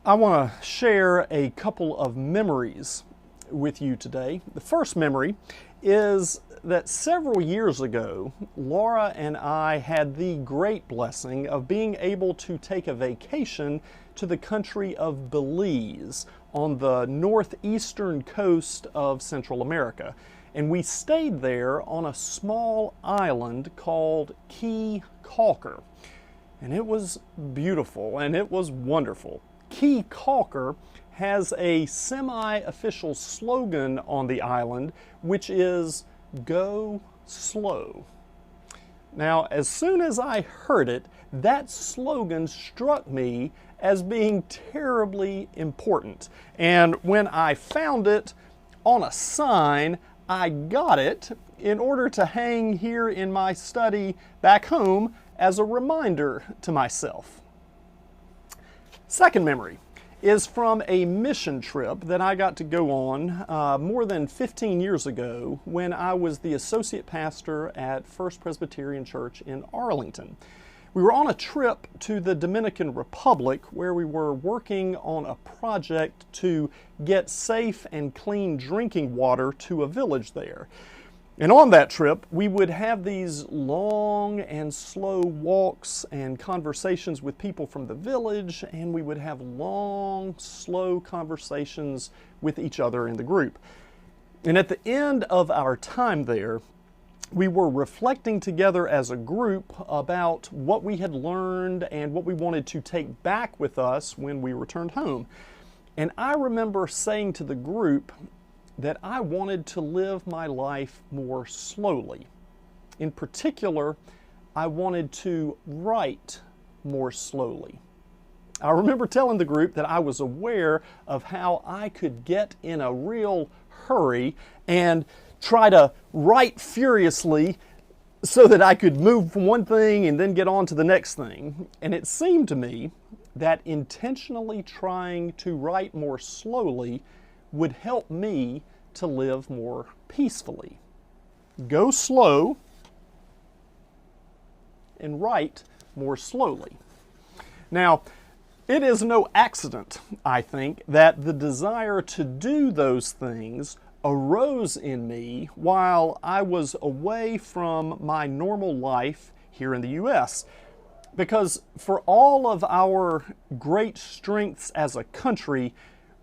I want to share a couple of memories with you today. The first memory is that several years ago, Laura and I had the great blessing of being able to take a vacation to the country of Belize on the northeastern coast of Central America. And we stayed there on a small island called Key Calker. And it was beautiful and it was wonderful. Key Calker has a semi-official slogan on the island, which is, "Go slow." Now, as soon as I heard it, that slogan struck me as being terribly important. And when I found it on a sign, I got it in order to hang here in my study back home as a reminder to myself. Second memory is from a mission trip that I got to go on more than 15 years ago when I was the associate pastor at First Presbyterian Church in Arlington. We were on a trip to the Dominican Republic where we were working on a project to get safe and clean drinking water to a village there. And on that trip, we would have these long and slow walks and conversations with people from the village, and we would have long, slow conversations with each other in the group. And at the end of our time there, we were reflecting together as a group about what we had learned and what we wanted to take back with us when we returned home. And I remember saying to the group that I wanted to live my life more slowly. In particular, I wanted to write more slowly. I remember telling the group that I was aware of how I could get in a real hurry and try to write furiously so that I could move from one thing and then get on to the next thing. And it seemed to me that intentionally trying to write more slowly would help me to live more peacefully. Go slow and write more slowly. Now, it is no accident, I think, that the desire to do those things arose in me while I was away from my normal life here in the U.S. Because for all of our great strengths as a country,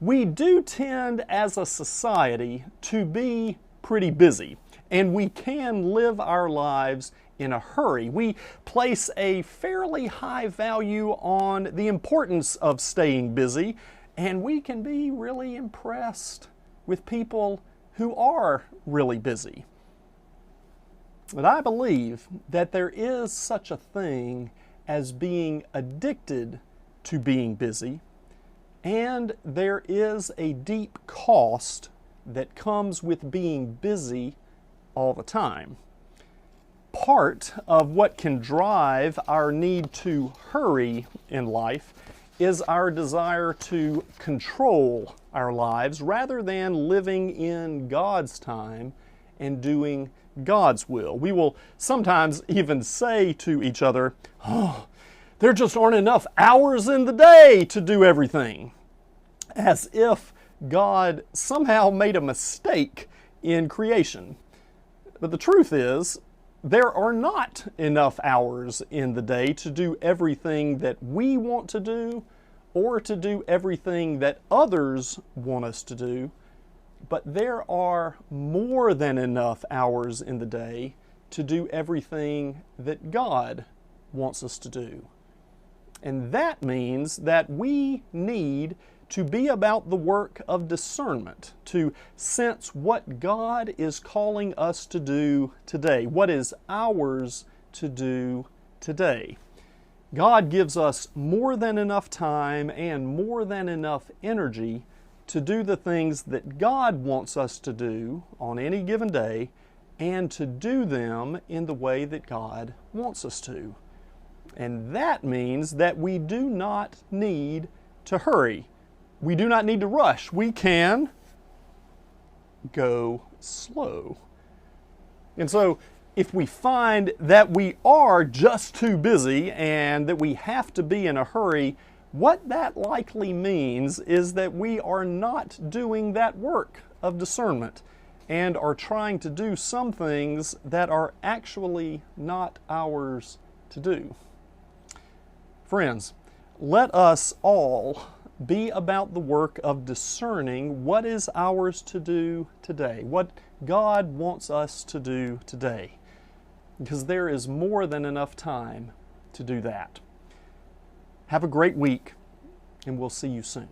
we do tend as a society to be pretty busy, and we can live our lives in a hurry. We place a fairly high value on the importance of staying busy, and we can be really impressed with people who are really busy. But I believe that there is such a thing as being addicted to being busy, and there is a deep cost that comes with being busy all the time. Part of what can drive our need to hurry in life is our desire to control our lives rather than living in God's time and doing God's will. We will sometimes even say to each other, "Oh, there just aren't enough hours in the day to do everything," as if God somehow made a mistake in creation. But the truth is, there are not enough hours in the day to do everything that we want to do or to do everything that others want us to do, but there are more than enough hours in the day to do everything that God wants us to do. And that means that we need to be about the work of discernment, to sense what God is calling us to do today, what is ours to do today. God gives us more than enough time and more than enough energy to do the things that God wants us to do on any given day, and to do them in the way that God wants us to. And that means that we do not need to hurry. We do not need to rush. We can go slow. And so if we find that we are just too busy and that we have to be in a hurry, what that likely means is that we are not doing that work of discernment and are trying to do some things that are actually not ours to do. Friends, let us all be about the work of discerning what is ours to do today, what God wants us to do today, because there is more than enough time to do that. Have a great week, and we'll see you soon.